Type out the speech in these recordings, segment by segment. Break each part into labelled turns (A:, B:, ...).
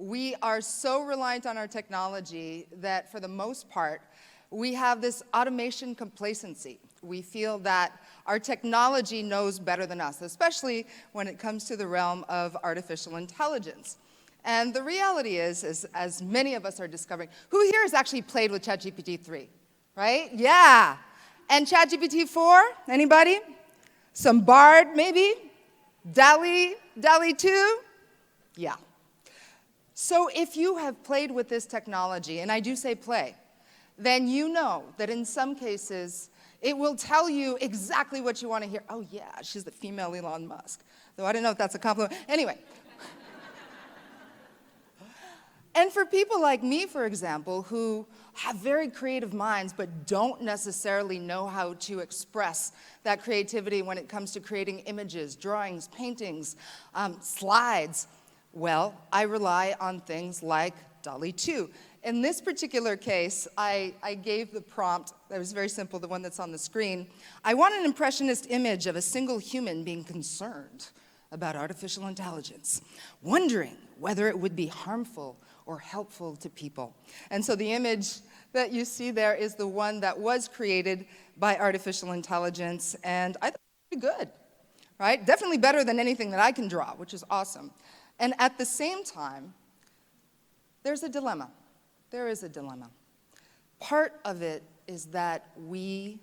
A: we are so reliant on our technology that for the most part, we have this automation complacency. We feel that our technology knows better than us, especially when it comes to the realm of artificial intelligence. And the reality is, as many of us are discovering, who here has actually played with ChatGPT 3, right? Yeah. And ChatGPT 4, anybody? Some Bard, maybe? DALL-E 2? Yeah. So if you have played with this technology, and I do say play, then you know that in some cases, it will tell you exactly what you want to hear. Oh yeah, she's the female Elon Musk. Though I don't know if that's a compliment. Anyway. And for people like me, for example, who have very creative minds but don't necessarily know how to express that creativity when it comes to creating images, drawings, paintings, slides, well, I rely on things like DALL-E 2. In this particular case, I gave the prompt that was very simple, the one that's on the screen. I want an impressionist image of a single human being concerned about artificial intelligence, wondering whether it would be harmful or helpful to people. And so the image that you see there is the one that was created by artificial intelligence, and I thought it was pretty good, right? Definitely better than anything that I can draw, which is awesome. And at the same time, there's a dilemma. There is a dilemma. Part of it is that we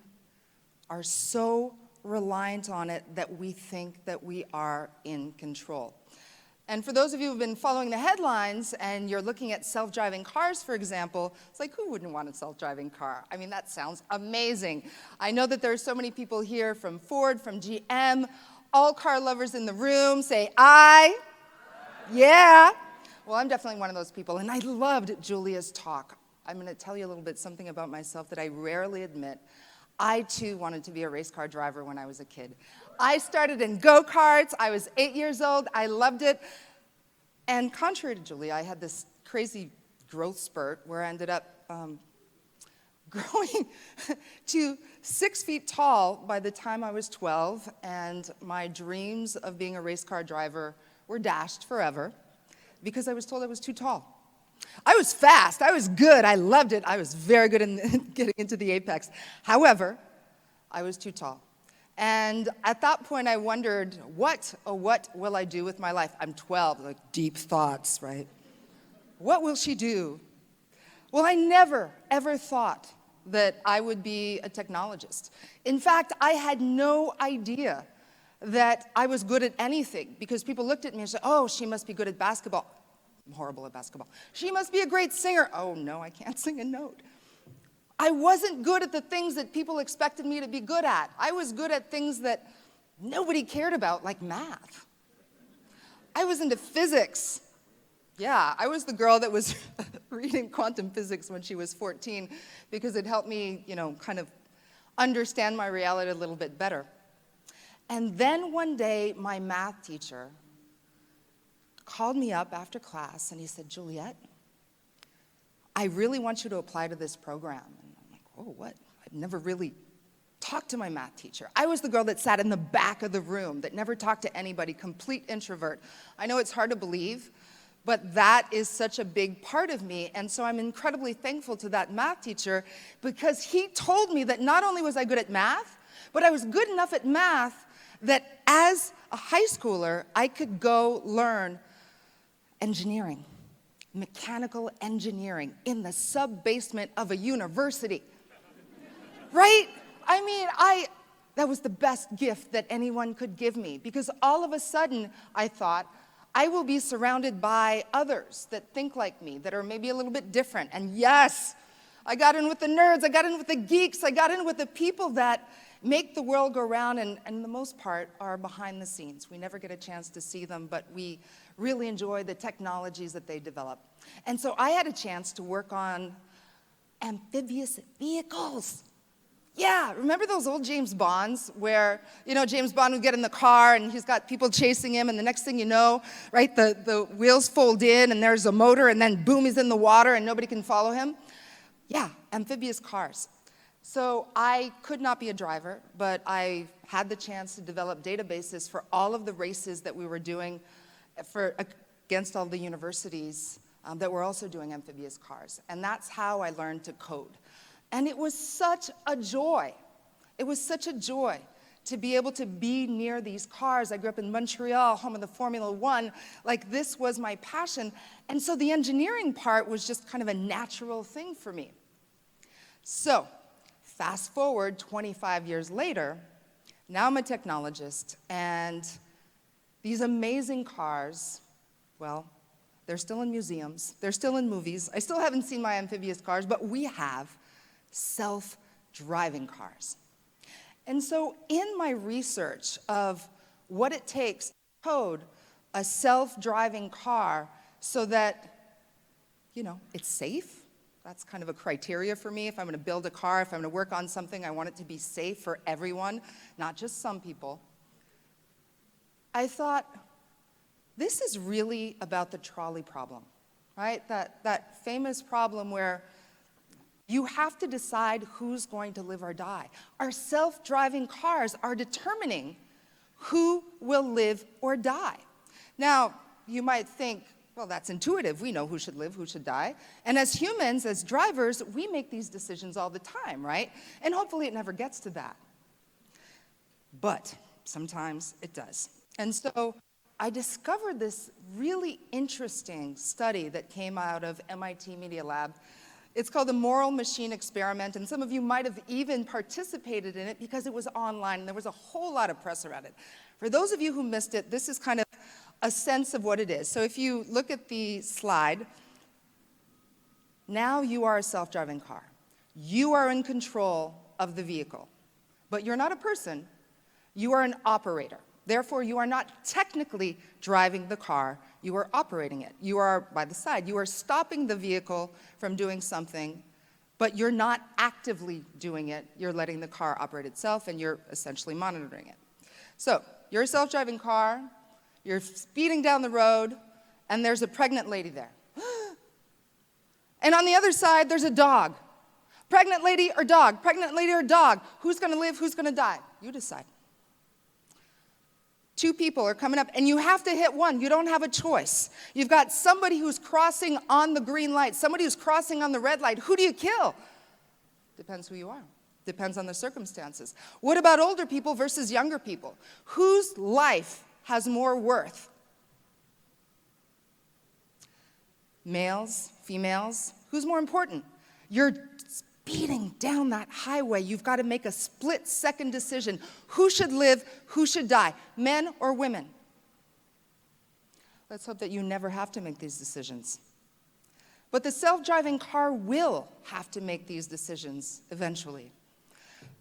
A: are so reliant on it that we think that we are in control. And for those of you who've been following the headlines and you're looking at self-driving cars, for example, it's like, who wouldn't want a self-driving car? I mean, that sounds amazing. I know that there are so many people here from Ford, from GM, all car lovers in the room. Say, I. Yeah. Well, I'm definitely one of those people, and I loved Julia's talk. I'm going to tell you a little bit something about myself that I rarely admit. I, too, wanted to be a race car driver when I was a kid. I started in go-karts. I was 8 years old. I loved it. And contrary to Julia, I had this crazy growth spurt where I ended up growing to 6 feet tall by the time I was 12, and my dreams of being a race car driver were dashed forever because I was told I was too tall. I was fast, I was good, I loved it, I was very good in getting into the apex. However, I was too tall. And at that point I wondered, what will I do with my life? I'm 12, like deep thoughts, right? What will she do? Well, I never, ever thought that I would be a technologist. In fact, I had no idea that I was good at anything because people looked at me and said, oh, she must be good at basketball. I'm horrible at basketball. She must be a great singer. Oh, no, I can't sing a note. I wasn't good at the things that people expected me to be good at. I was good at things that nobody cared about, like math. I was into physics. Yeah, I was the girl that was reading quantum physics when she was 14 because it helped me, kind of understand my reality a little bit better. And then one day, my math teacher called me up after class and he said, Juliette, I really want you to apply to this program. And I'm like, oh, what? I've never really talked to my math teacher. I was the girl that sat in the back of the room, that never talked to anybody, complete introvert. I know it's hard to believe, but that is such a big part of me. And so I'm incredibly thankful to that math teacher because he told me that not only was I good at math, but I was good enough at math that as a high schooler, I could go learn engineering, mechanical engineering in the sub-basement of a university. Right? I mean, that was the best gift that anyone could give me because all of a sudden I thought, I will be surrounded by others that think like me, that are maybe a little bit different. And yes, I got in with the nerds, I got in with the geeks, I got in with the people that make the world go round and the most part are behind the scenes. We never get a chance to see them, but we really enjoy the technologies that they develop. And so I had a chance to work on amphibious vehicles. Yeah, remember those old James Bonds where, James Bond would get in the car and he's got people chasing him and the next thing you know, right, the wheels fold in and there's a motor and then boom, he's in the water and nobody can follow him? Yeah, amphibious cars. So I could not be a driver, but I had the chance to develop databases for all of the races that we were doing against all the universities that were also doing amphibious cars. And that's how I learned to code. And it was such a joy. It was such a joy to be able to be near these cars. I grew up in Montreal, home of the Formula One. Like, this was my passion. And so the engineering part was just kind of a natural thing for me. So, fast forward 25 years later, now I'm a technologist, and these amazing cars, well, they're still in museums, they're still in movies. I still haven't seen my amphibious cars, but we have self-driving cars. And so in my research of what it takes to code a self-driving car so that, it's safe, that's kind of a criteria for me. If I'm going to build a car, if I'm going to work on something, I want it to be safe for everyone, not just some people. I thought, this is really about the trolley problem, right? That famous problem where you have to decide who's going to live or die. Our self-driving cars are determining who will live or die. Now, you might think, well, that's intuitive. We know who should live, who should die. And as humans, as drivers, we make these decisions all the time, right? And hopefully it never gets to that. But sometimes it does. And so I discovered this really interesting study that came out of MIT Media Lab. It's called the Moral Machine Experiment, and some of you might have even participated in it because it was online, and there was a whole lot of press around it. For those of you who missed it, this is kind of a sense of what it is. So if you look at the slide, now you are a self-driving car. You are in control of the vehicle, but you're not a person. You are an operator. Therefore, you are not technically driving the car, you are operating it. You are by the side. You are stopping the vehicle from doing something, but you're not actively doing it. You're letting the car operate itself, and you're essentially monitoring it. So, you're a self-driving car, you're speeding down the road, and there's a pregnant lady there. And on the other side, there's a dog. Pregnant lady or dog? Pregnant lady or dog? Who's gonna live, who's gonna die? You decide. Two people are coming up, and you have to hit one. You don't have a choice. You've got somebody who's crossing on the green light, somebody who's crossing on the red light. Who do you kill? Depends who you are. Depends on the circumstances. What about older people versus younger people? Whose life has more worth? Males, females, who's more important? You're speeding down that highway. You've got to make a split-second decision. Who should live, who should die? Men or women? Let's hope that you never have to make these decisions. But the self-driving car will have to make these decisions eventually.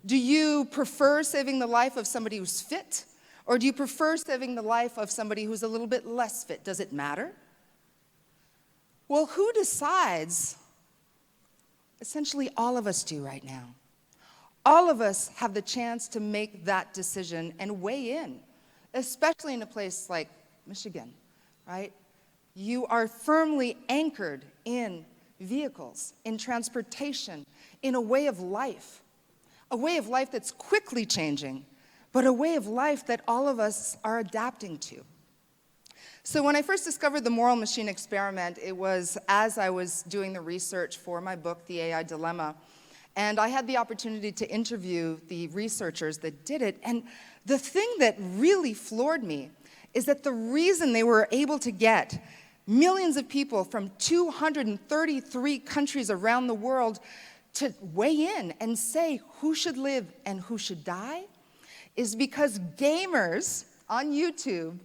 A: Do you prefer saving the life of somebody who's fit, or do you prefer saving the life of somebody who's a little bit less fit? Does it matter? Well, who decides? Essentially, all of us do right now. All of us have the chance to make that decision and weigh in, especially in a place like Michigan, right? You are firmly anchored in vehicles, in transportation, in a way of life that's quickly changing, but a way of life that all of us are adapting to. So when I first discovered the Moral Machine Experiment, it was as I was doing the research for my book, The AI Dilemma, and I had the opportunity to interview the researchers that did it. And the thing that really floored me is that the reason they were able to get millions of people from 233 countries around the world to weigh in and say who should live and who should die is because gamers on YouTube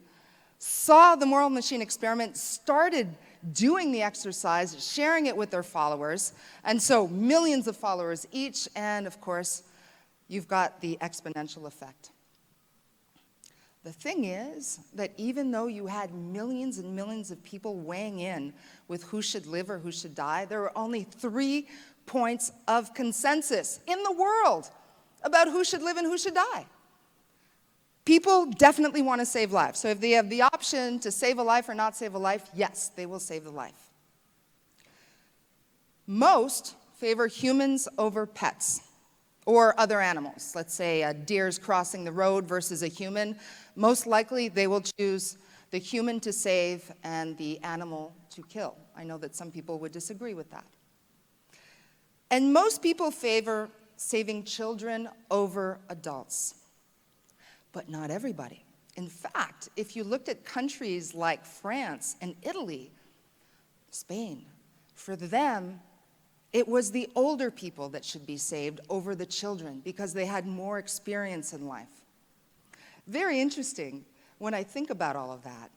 A: saw the Moral Machine Experiment, started doing the exercise, sharing it with their followers, and so millions of followers each, and of course, you've got the exponential effect. The thing is that even though you had millions and millions of people weighing in with who should live or who should die, there were only 3 points of consensus in the world about who should live and who should die. People definitely want to save lives. So if they have the option to save a life or not save a life, yes, they will save the life. Most favor humans over pets or other animals. Let's say a deer's crossing the road versus a human. Most likely they will choose the human to save and the animal to kill. I know that some people would disagree with that. And most people favor saving children over adults, but not everybody. In fact, if you looked at countries like France and Italy, Spain, for them, it was the older people that should be saved over the children because they had more experience in life. Very interesting when I think about all of that.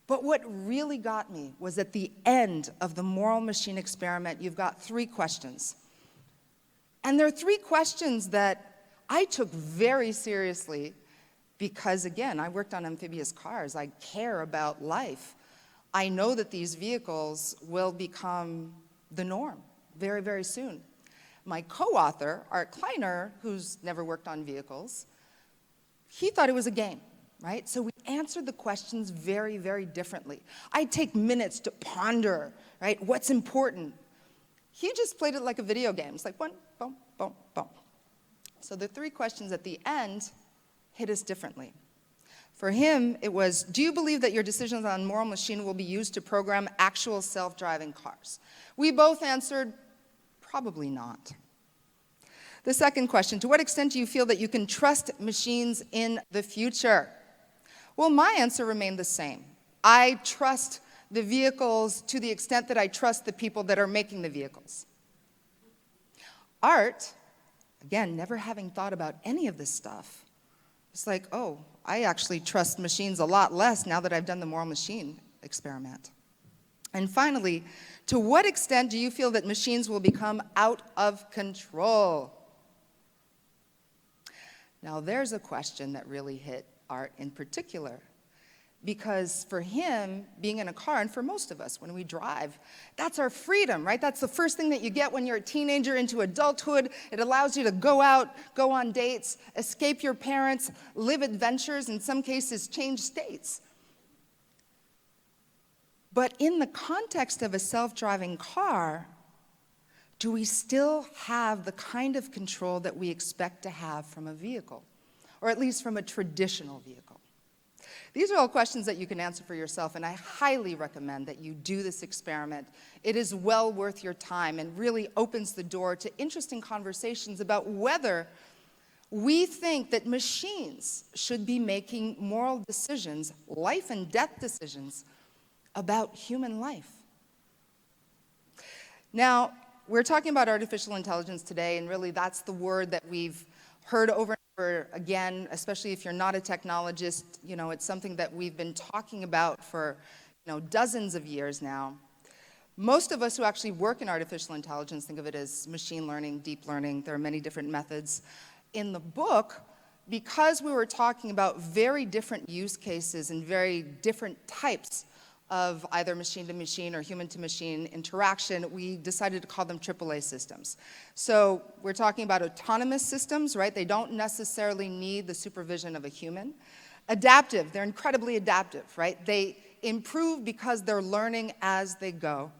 A: But what really got me was at the end of the moral machine experiment, you've got 3 questions. And there are 3 questions that I took very seriously because, again, I worked on amphibious cars. I care about life. I know that these vehicles will become the norm very, very soon. My co-author, Art Kleiner, who's never worked on vehicles, he thought it was a game, right? So we answered the questions very, very differently. I take minutes to ponder, right? What's important? He just played it like a video game. It's like one, boom, boom, boom. So the 3 questions at the end hit us differently. For him, it was, do you believe that your decisions on moral machine will be used to program actual self-driving cars? We both answered, probably not. The second question, to what extent do you feel that you can trust machines in the future? Well, my answer remained the same. I trust the vehicles to the extent that I trust the people that are making the vehicles. Art, again, never having thought about any of this stuff, it's like, oh, I actually trust machines a lot less now that I've done the moral machine experiment. And finally, to what extent do you feel that machines will become out of control? Now, there's a question that really hit Art in particular, because for him, being in a car, and for most of us when we drive, that's our freedom, right? That's the first thing that you get when you're a teenager into adulthood. It allows you to go out, go on dates, escape your parents, live adventures, in some cases change states. But in the context of a self-driving car, do we still have the kind of control that we expect to have from a vehicle, or at least from a traditional vehicle? These are all questions that you can answer for yourself, and I highly recommend that you do this experiment. It is well worth your time and really opens the door to interesting conversations about whether we think that machines should be making moral decisions, life and death decisions, about human life. Now, we're talking about artificial intelligence today, and really that's the word that we've heard over and over again, especially if you're not a technologist. You know, it's something that we've been talking about for, dozens of years now. Most of us who actually work in artificial intelligence think of it as machine learning, deep learning. There are many different methods. In the book, because we were talking about very different use cases and very different types of either machine-to-machine or human-to-machine interaction, we decided to call them AAA systems. So we're talking about autonomous systems, right? They don't necessarily need the supervision of a human. Adaptive, they're incredibly adaptive, right? They improve because they're learning as they go.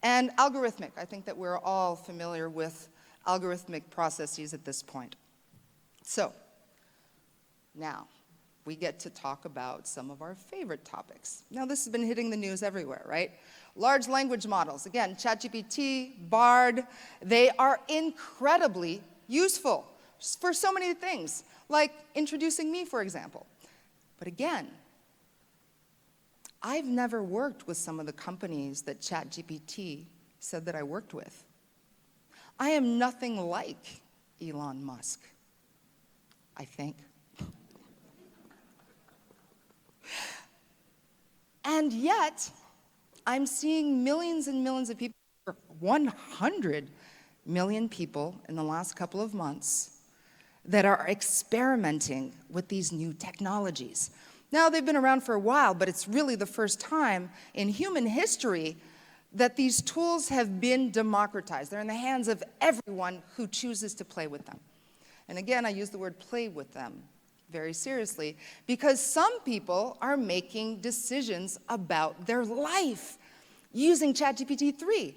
A: And algorithmic, I think that we're all familiar with algorithmic processes at this point. So, now, we get to talk about some of our favorite topics. Now, this has been hitting the news everywhere, right? Large language models, again, ChatGPT, Bard, they are incredibly useful for so many things, like introducing me, for example. But again, I've never worked with some of the companies that ChatGPT said that I worked with. I am nothing like Elon Musk, I think. And yet, I'm seeing millions and millions of people, 100 million people in the last couple of months, that are experimenting with these new technologies. Now, they've been around for a while, but it's really the first time in human history that these tools have been democratized. They're in the hands of everyone who chooses to play with them. And again, I use the word play with them very seriously, because some people are making decisions about their life using ChatGPT 3.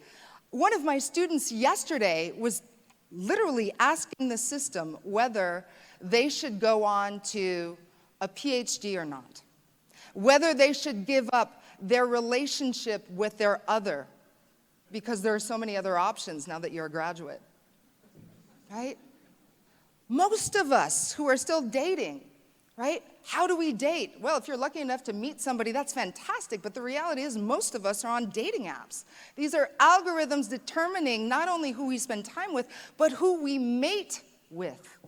A: One of my students yesterday was literally asking the system whether they should go on to a PhD or not, whether they should give up their relationship with their other, because there are so many other options now that you're a graduate, right? Most of us who are still dating, right? How do we date? Well, if you're lucky enough to meet somebody, that's fantastic, but the reality is most of us are on dating apps. These are algorithms determining not only who we spend time with, but who we mate with.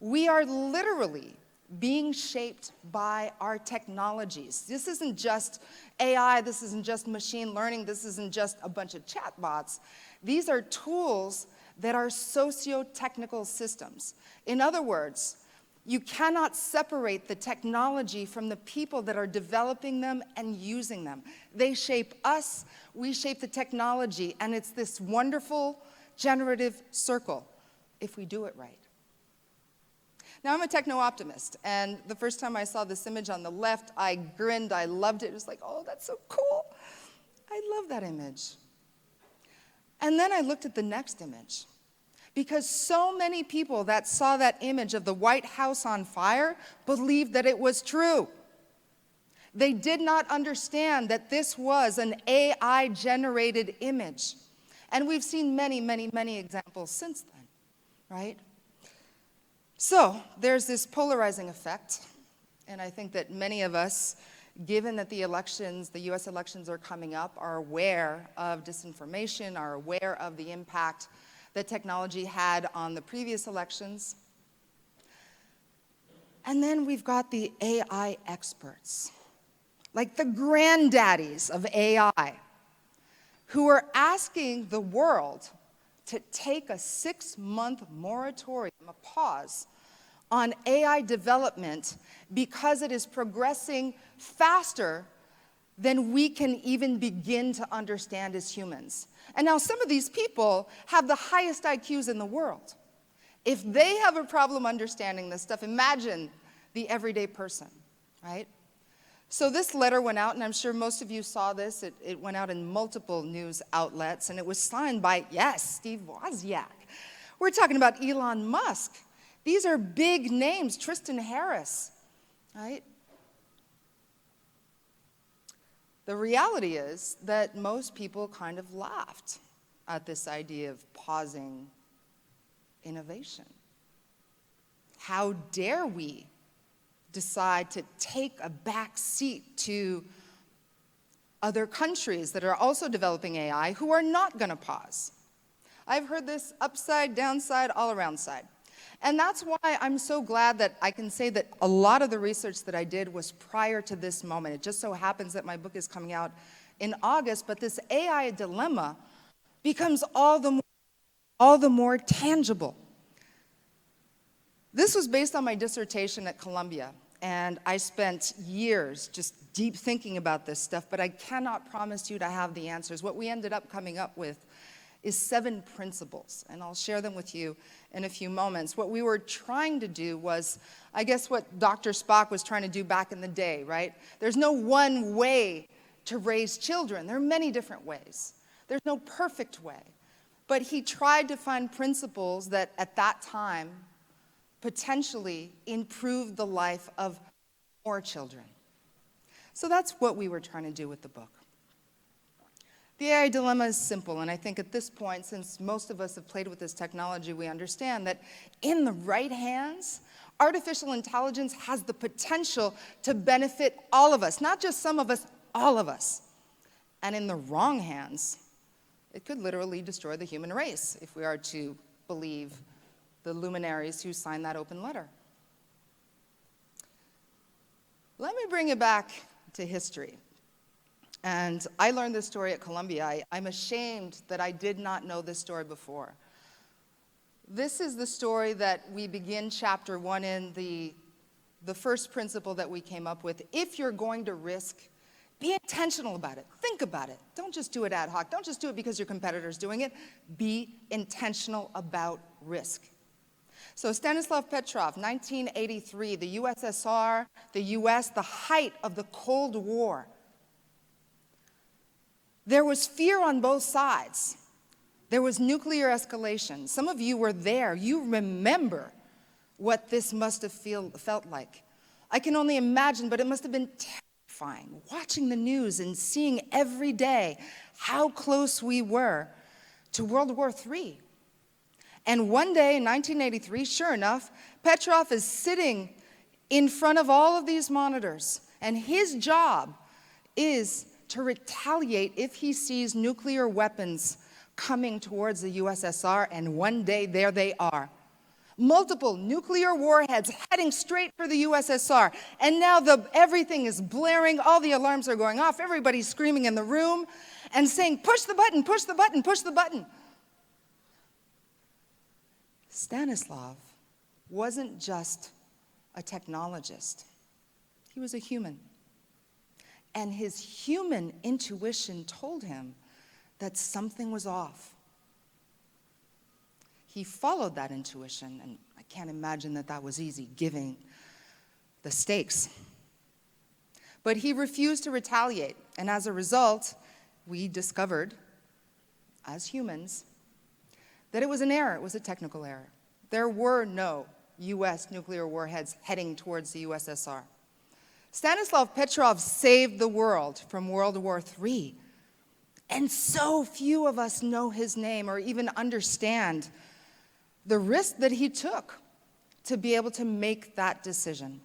A: We are literally being shaped by our technologies. This isn't just AI, this isn't just machine learning, this isn't just a bunch of chatbots. These are tools that are socio-technical systems. In other words, you cannot separate the technology from the people that are developing them and using them. They shape us, we shape the technology, and it's this wonderful generative circle if we do it right. Now, I'm a techno-optimist, and the first time I saw this image on the left, I grinned, I loved it. It was like, oh, that's so cool. I love that image. And then I looked at the next image, because so many people that saw that image of the White House on fire believed that it was true. They did not understand that this was an AI-generated image. And we've seen many, many, many examples since then, right? So there's this polarizing effect, and I think that many of us, given that the elections, the US elections are coming up, are aware of disinformation, are aware of the impact that technology had on the previous elections. And then we've got the AI experts, like the granddaddies of AI, who are asking the world to take a 6-month moratorium, a pause, on AI development because it is progressing faster than we can even begin to understand as humans. And now some of these people have the highest IQs in the world. If they have a problem understanding this stuff, imagine the everyday person, right? So this letter went out, and I'm sure most of you saw this. It went out in multiple news outlets, and it was signed by, yes, Steve Wozniak. We're talking about Elon Musk. These are big names, Tristan Harris, right? The reality is that most people kind of laughed at this idea of pausing innovation. How dare we decide to take a back seat to other countries that are also developing AI who are not going to pause? I've heard this upside, downside, all around side. And that's why I'm so glad that I can say that a lot of the research that I did was prior to this moment. It just so happens that my book is coming out in August, but this AI dilemma becomes all the more tangible. This was based on my dissertation at Columbia, and I spent years just deep thinking about this stuff, but I cannot promise you to have the answers. What we ended up coming up with is 7 principles, and I'll share them with you in a few moments. What we were trying to do was, I guess what Dr. Spock was trying to do back in the day, right? There's no one way to raise children. There are many different ways. There's no perfect way. But he tried to find principles that, at that time, potentially improved the life of more children. So that's what we were trying to do with the book. The AI dilemma is simple, and I think at this point, since most of us have played with this technology, we understand that in the right hands, artificial intelligence has the potential to benefit all of us, not just some of us, all of us. And in the wrong hands, it could literally destroy the human race, if we are to believe the luminaries who signed that open letter. Let me bring it back to history. And I learned this story at Columbia. I'm ashamed that I did not know this story before. This is the story that we begin chapter 1 in, the first principle that we came up with. If you're going to risk, be intentional about it. Think about it. Don't just do it ad hoc. Don't just do it because your competitor's doing it. Be intentional about risk. So Stanislav Petrov, 1983, the USSR, the US, the height of the Cold War. There was fear on both sides. There was nuclear escalation. Some of you were there. You remember what this must have felt like. I can only imagine, but it must have been terrifying, watching the news and seeing every day how close we were to World War III. And one day in 1983, sure enough, Petrov is sitting in front of all of these monitors, and his job is to retaliate if he sees nuclear weapons coming towards the USSR, and one day there they are. Multiple nuclear warheads heading straight for the USSR, and now everything is blaring, all the alarms are going off, everybody's screaming in the room and saying, push the button, push the button, push the button. Stanislav wasn't just a technologist. He was a human. And his human intuition told him that something was off. He followed that intuition, and I can't imagine that that was easy, given the stakes. But he refused to retaliate, and as a result, we discovered, as humans, that it was an error, it was a technical error. There were no US nuclear warheads heading towards the USSR. Stanislav Petrov saved the world from World War III, and so few of us know his name or even understand the risk that he took to be able to make that decision.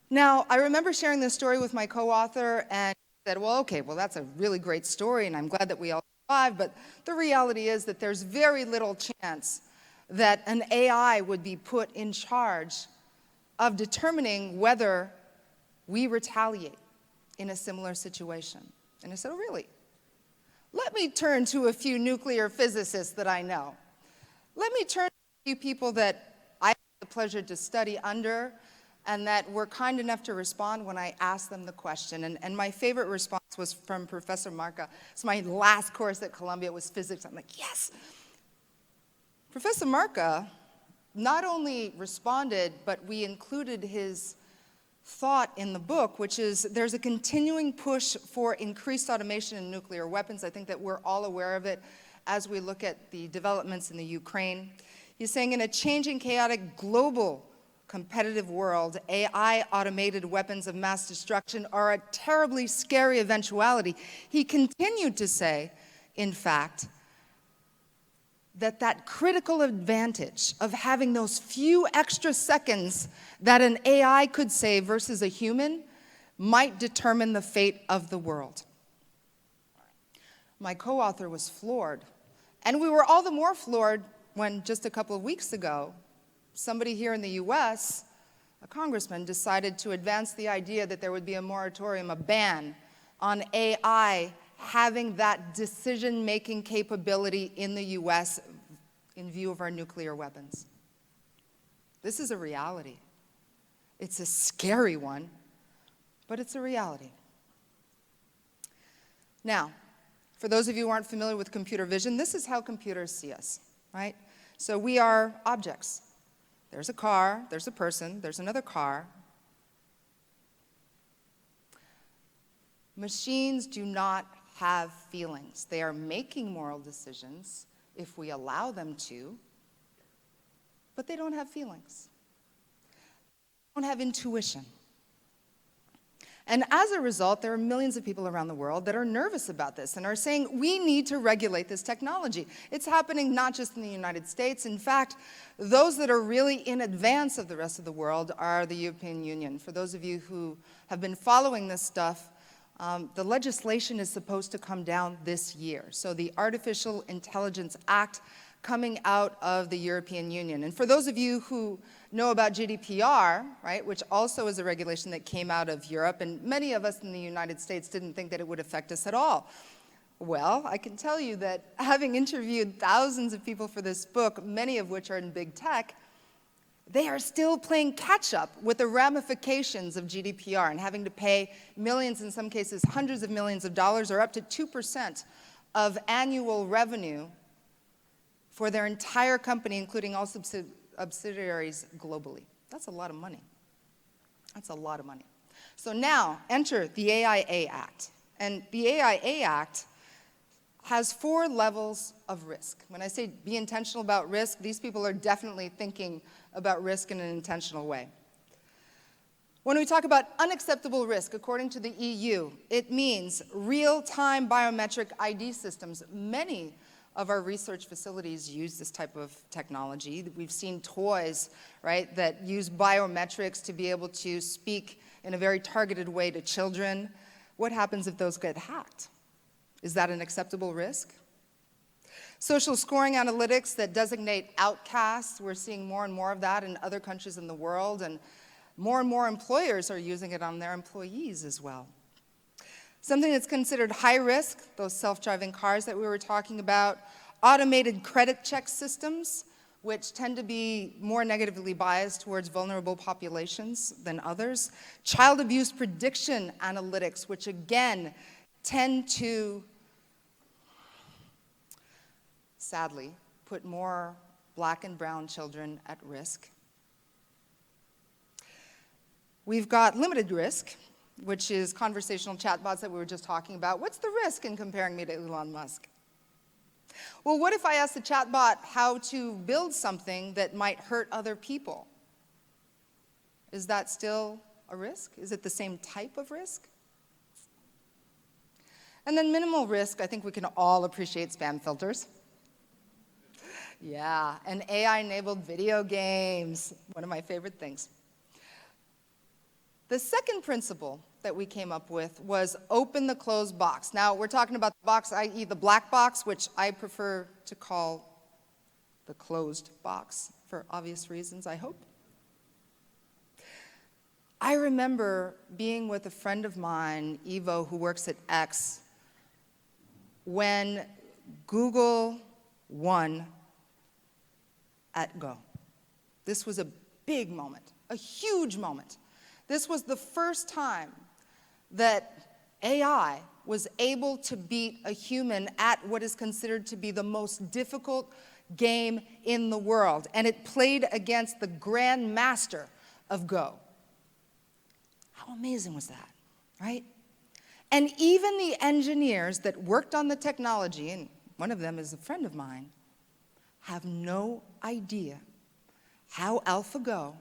A: Now, I remember sharing this story with my co-author, and he said, well, okay, well, that's a really great story, and I'm glad that we all survived, but the reality is that there's very little chance that an AI would be put in charge of determining whether we retaliate in a similar situation. And I said, oh, really? Let me turn to a few nuclear physicists that I know. Let me turn to a few people that I had the pleasure to study under and that were kind enough to respond when I asked them the question. And my favorite response was from Professor Marca. It's my last course at Columbia, it was physics. I'm like, yes. Professor Marca not only responded, but we included his thought in the book, which is there's a continuing push for increased automation in nuclear weapons. I think that we're all aware of it as we look at the developments in the Ukraine. He's saying in a changing, chaotic, global competitive world, AI automated weapons of mass destruction are a terribly scary eventuality. He continued to say, in fact, that critical advantage of having those few extra seconds that an AI could save versus a human might determine the fate of the world. My co-author was floored, and we were all the more floored when just a couple of weeks ago, somebody here in the US, a congressman, decided to advance the idea that there would be a moratorium, a ban on AI having that decision-making capability in the US in view of our nuclear weapons. This is a reality. It's a scary one, but it's a reality. Now, for those of you who aren't familiar with computer vision, this is how computers see us, right? So we are objects. There's a car, there's a person, there's another car. Machines do not have feelings. They are making moral decisions if we allow them to, but they don't have feelings. They don't have intuition. And as a result, there are millions of people around the world that are nervous about this and are saying, we need to regulate this technology. It's happening not just in the United States. In fact, those that are really in advance of the rest of the world are the European Union. For those of you who have been following this stuff, the legislation is supposed to come down this year. So the Artificial Intelligence Act coming out of the European Union. And for those of you who know about GDPR, right, which also is a regulation that came out of Europe, and many of us in the United States didn't think that it would affect us at all. Well, I can tell you that having interviewed thousands of people for this book, many of which are in big tech, they are still playing catch-up with the ramifications of GDPR and having to pay millions, in some cases hundreds of millions of dollars, or up to 2% of annual revenue for their entire company, including all subsidiaries globally. That's a lot of money. That's a lot of money. So now, enter the AIA Act. And the AIA Act has 4 levels of risk. When I say be intentional about risk, these people are definitely thinking about risk in an intentional way. When we talk about unacceptable risk, according to the EU, it means real-time biometric ID systems. Many of our research facilities use this type of technology. We've seen toys, right, that use biometrics to be able to speak in a very targeted way to children. What happens if those get hacked? Is that an acceptable risk? Social scoring analytics that designate outcasts, we're seeing more and more of that in other countries in the world, and more employers are using it on their employees as well. Something that's considered high risk, those self-driving cars that we were talking about, automated credit check systems, which tend to be more negatively biased towards vulnerable populations than others, child abuse prediction analytics, which again tend to, sadly, put more Black and brown children at risk. We've got limited risk, which is conversational chatbots that we were just talking about. What's the risk in comparing me to Elon Musk? Well, what if I asked the chatbot how to build something that might hurt other people? Is that still a risk? Is it the same type of risk? And then minimal risk, I think we can all appreciate spam filters. Yeah, and AI-enabled video games, one of my favorite things. The second principle that we came up with was open the closed box. Now, we're talking about the box, i.e. the black box, which I prefer to call the closed box for obvious reasons, I hope. I remember being with a friend of mine, Evo, who works at X, when Google won at Go. This was a big moment, a huge moment. This was the first time that AI was able to beat a human at what is considered to be the most difficult game in the world. And it played against the grand master of Go. How amazing was that, right? And even the engineers that worked on the technology, and one of them is a friend of mine, have no idea how AlphaGo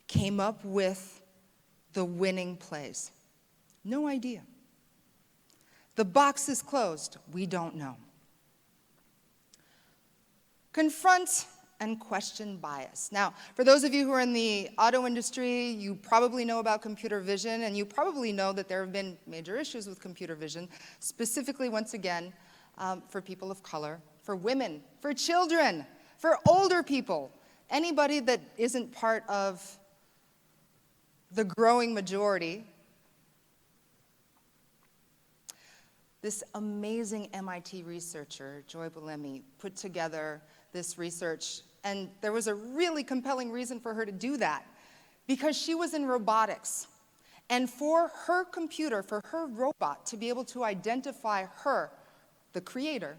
A: came up with the winning plays. No idea. The box is closed. We don't know. Confront and question bias. Now, for those of you who are in the auto industry, you probably know about computer vision, and you probably know that there have been major issues with computer vision, specifically, once again, for people of color, for women, for children, for older people, anybody that isn't part of the growing majority. This amazing MIT researcher, Joy Bulemi, put together this research, and there was a really compelling reason for her to do that, because she was in robotics. And for her computer, for her robot to be able to identify her, the creator,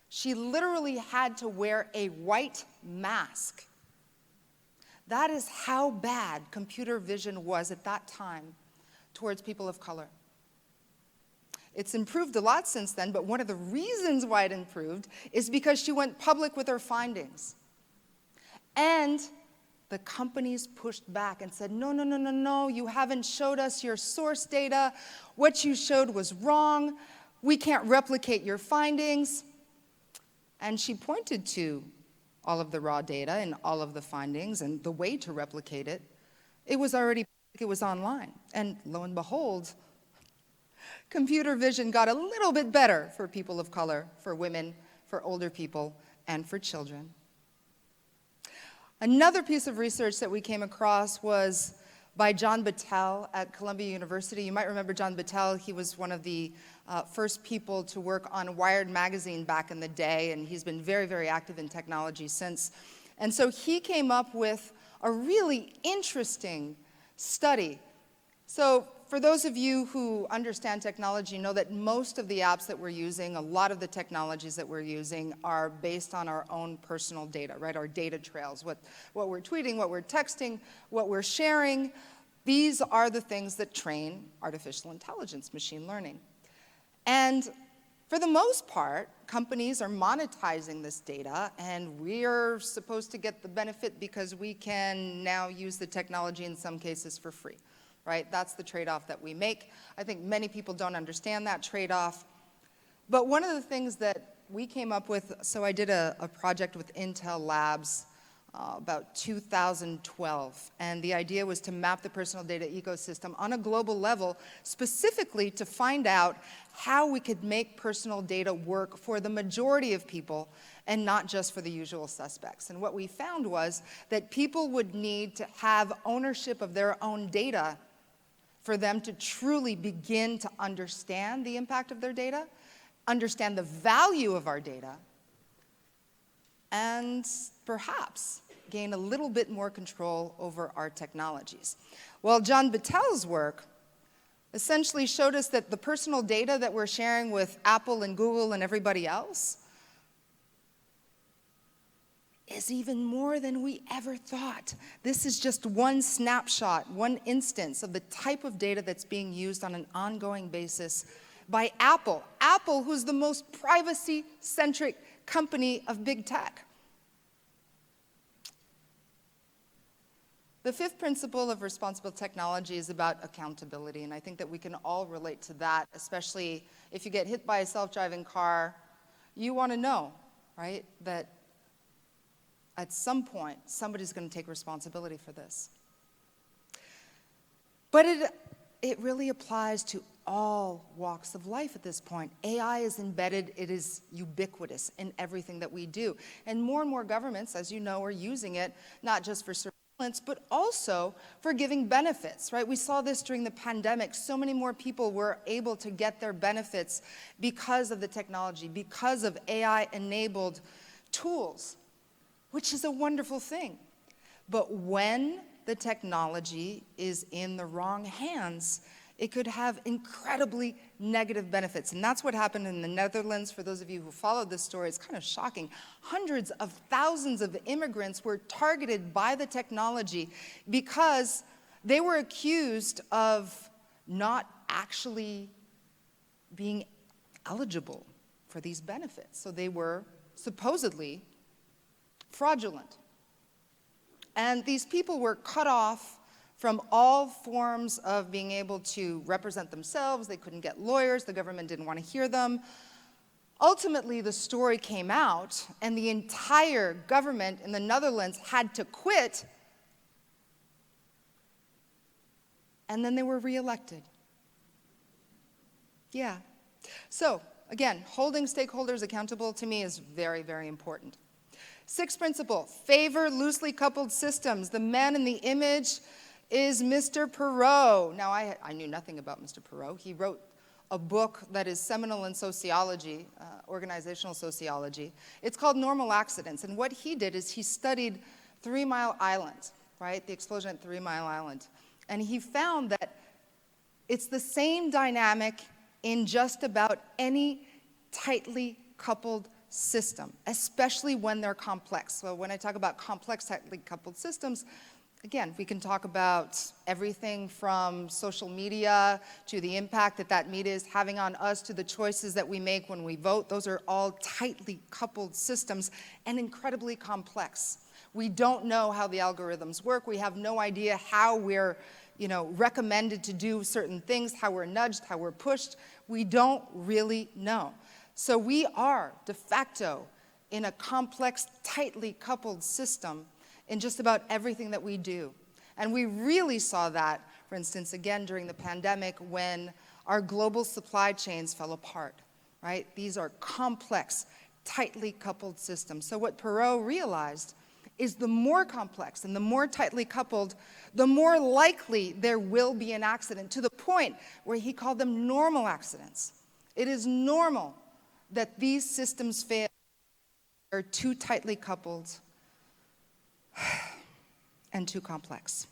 A: she literally had to wear a white mask. That is how bad computer vision was at that time towards people of color. It's improved a lot since then, but one of the reasons why it improved is because she went public with her findings. And the companies pushed back and said, no, you haven't showed us your source data. What you showed was wrong. We can't replicate your findings. And she pointed to all of the raw data and all of the findings and the way to replicate it. It was online. And lo and behold, computer vision got a little bit better for people of color, for women, for older people, and for children. Another piece of research that we came across was by John Battelle at Columbia University. You might remember John Battelle. He was one of the first people to work on Wired magazine back in the day, and he's been very, very active in technology since. And so he came up with a really interesting study. So for those of you who understand technology, know that most of the apps that we're using, a lot of the technologies that we're using are based on our own personal data, right? Our data trails, what we're tweeting, what we're texting, what we're sharing. These are the things that train artificial intelligence, machine learning. And for the most part, companies are monetizing this data, and we're supposed to get the benefit because we can now use the technology in some cases for free. right? That's the trade-off that we make. I think many people don't understand that trade-off. But one of the things that we came up with, so I did a project with Intel Labs about 2012, and the idea was to map the personal data ecosystem on a global level, specifically to find out how we could make personal data work for the majority of people and not just for the usual suspects. And what we found was that people would need to have ownership of their own data for them to truly begin to understand the impact of their data, understand the value of our data, and perhaps gain a little bit more control over our technologies. Well, John Battelle's work essentially showed us that the personal data that we're sharing with Apple and Google and everybody else is even more than we ever thought. This is just one snapshot, one instance of the type of data that's being used on an ongoing basis by Apple. Apple, who's the most privacy-centric company of big tech. The fifth principle of responsible technology is about accountability, and I think that we can all relate to that, especially if you get hit by a self-driving car. You want to know, right, that at some point, somebody's going to take responsibility for this. But it really applies to all walks of life at this point. AI is embedded, it is ubiquitous in everything that we do. And more governments, as you know, are using it, not just for surveillance, but also for giving benefits, right? We saw this during the pandemic. So many more people were able to get their benefits because of the technology, because of AI-enabled tools, which is a wonderful thing. But when the technology is in the wrong hands, it could have incredibly negative benefits. And that's what happened in the Netherlands. For those of you who followed this story, it's kind of shocking. Hundreds of thousands of immigrants were targeted by the technology because they were accused of not actually being eligible for these benefits. So they were supposedly fraudulent. And these people were cut off from all forms of being able to represent themselves. They couldn't get lawyers. The government didn't want to hear them. Ultimately, the story came out, and the entire government in the Netherlands had to quit, and then they were reelected. Yeah. So, again, holding stakeholders accountable to me is very, very important. Sixth principle, favor loosely coupled systems. The man in the image is Mr. Perot. Now, I knew nothing about Mr. Perot. He wrote a book that is seminal in sociology, organizational sociology. It's called Normal Accidents. And what he did is he studied 3 Mile Island, right? The explosion at 3 Mile Island. And he found that it's the same dynamic in just about any tightly coupled system, especially when they're complex. So when I talk about complex, tightly coupled systems, again, we can talk about everything from social media to the impact that that media is having on us to the choices that we make when we vote. Those are all tightly coupled systems and incredibly complex. We don't know how the algorithms work. We have no idea how we're, recommended to do certain things, how we're nudged, how we're pushed. We don't really know. So we are, de facto, in a complex, tightly coupled system in just about everything that we do. And we really saw that, for instance, again, during the pandemic when our global supply chains fell apart, right? These are complex, tightly coupled systems. So what Perot realized is the more complex and the more tightly coupled, the more likely there will be an accident, to the point where he called them normal accidents. It is normal that these systems fail, are too tightly coupled and too complex.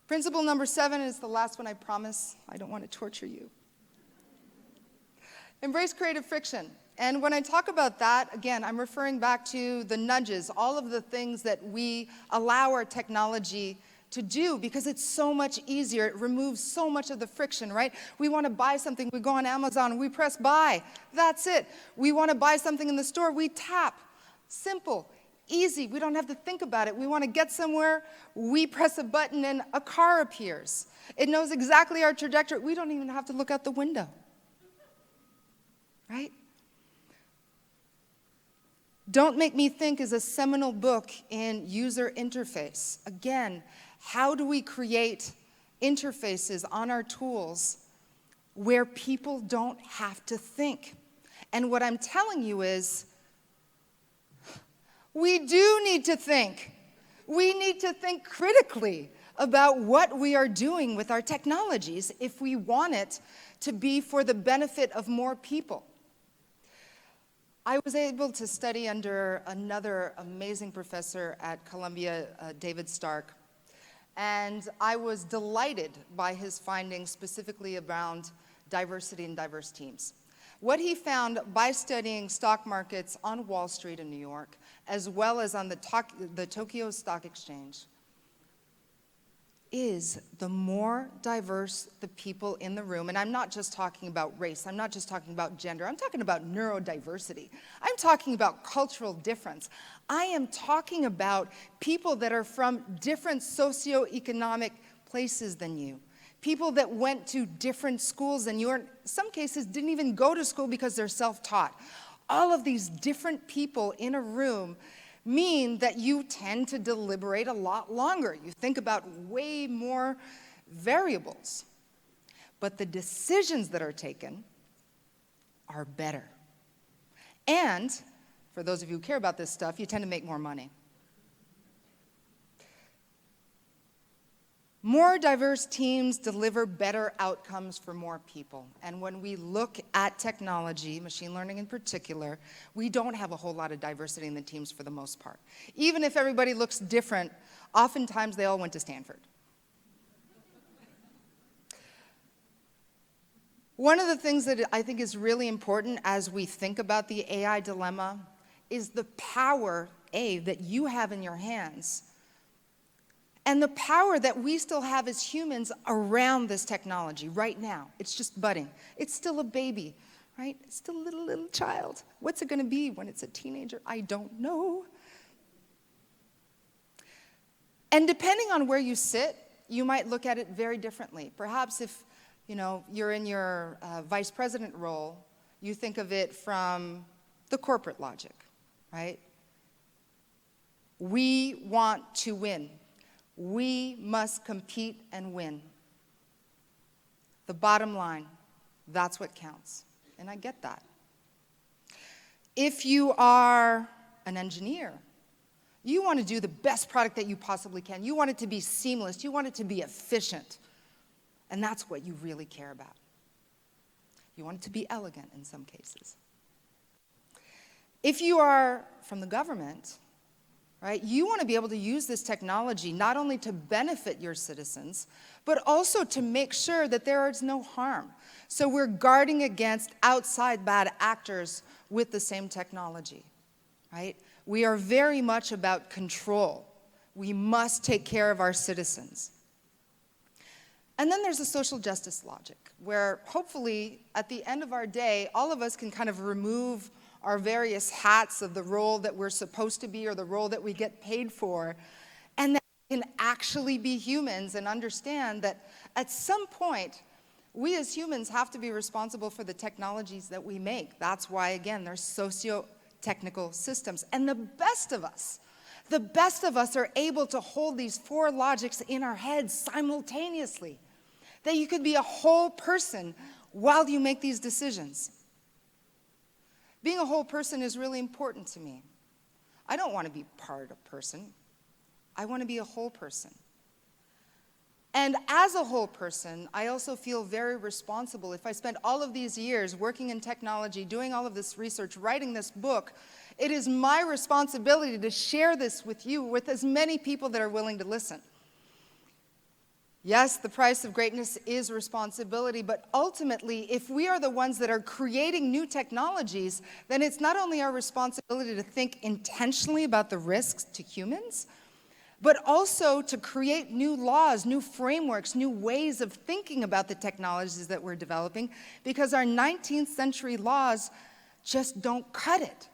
A: Principle number 7 is the last one, I promise. I don't want to torture you. Embrace creative friction. And when I talk about that, again, I'm referring back to the nudges, all of the things that we allow our technology to do because it's so much easier. It removes so much of the friction, right? We want to buy something, we go on Amazon, we press buy. That's it. We want to buy something in the store, we tap. Simple. Easy. We don't have to think about it. We want to get somewhere, we press a button and a car appears. It knows exactly our trajectory. We don't even have to look out the window. Right? Don't Make Me Think is a seminal book in user interface. Again, how do we create interfaces on our tools where people don't have to think? And what I'm telling you is, we do need to think. We need to think critically about what we are doing with our technologies if we want it to be for the benefit of more people. I was able to study under another amazing professor at Columbia, David Stark, and I was delighted by his findings specifically around diversity and diverse teams. What he found by studying stock markets on Wall Street in New York, as well as on the Tokyo Stock Exchange, is the more diverse the people in the room, and I'm not just talking about race, I'm not just talking about gender, I'm talking about neurodiversity, I'm talking about cultural difference, I am talking about people that are from different socioeconomic places than you, people that went to different schools than you, or in some cases didn't even go to school because they're self-taught. All of these different people in a room mean that you tend to deliberate a lot longer. You think about way more variables. But the decisions that are taken are better. And for those of you who care about this stuff, you tend to make more money. More diverse teams deliver better outcomes for more people. And when we look at technology, machine learning in particular, we don't have a whole lot of diversity in the teams for the most part. Even if everybody looks different, oftentimes they all went to Stanford. One of the things that I think is really important as we think about the AI dilemma is the power, that you have in your hands, and the power that we still have as humans around this technology right now. It's just budding. It's still a baby, right? It's still a little child. What's it going to be when it's a teenager? I don't know. And depending on where you sit, you might look at it very differently. Perhaps if you're in your vice president role, you think of it from the corporate logic, right? We want to win. We must compete and win. The bottom line, that's what counts. And I get that. If you are an engineer, you want to do the best product that you possibly can. You want it to be seamless. You want it to be efficient. And that's what you really care about. You want it to be elegant in some cases. If you are from the government, right, you want to be able to use this technology not only to benefit your citizens, but also to make sure that there is no harm. So we're guarding against outside bad actors with the same technology, right? We are very much about control. We must take care of our citizens. And then there's a social justice logic, where hopefully at the end of our day, all of us can kind of remove our various hats of the role that we're supposed to be or the role that we get paid for, and that we can actually be humans and understand that at some point, we as humans have to be responsible for the technologies that we make. That's why, again, there's socio-technical systems. And the best of us are able to hold these four logics in our heads simultaneously. That you could be a whole person while you make these decisions. Being a whole person is really important to me. I don't want to be part of a person. I want to be a whole person. And as a whole person, I also feel very responsible. If I spent all of these years working in technology, doing all of this research, writing this book, it is my responsibility to share this with you, with as many people that are willing to listen. Yes, the price of greatness is responsibility, but ultimately, if we are the ones that are creating new technologies, then it's not only our responsibility to think intentionally about the risks to humans, but also to create new laws, new frameworks, new ways of thinking about the technologies that we're developing, because our 19th century laws just don't cut it.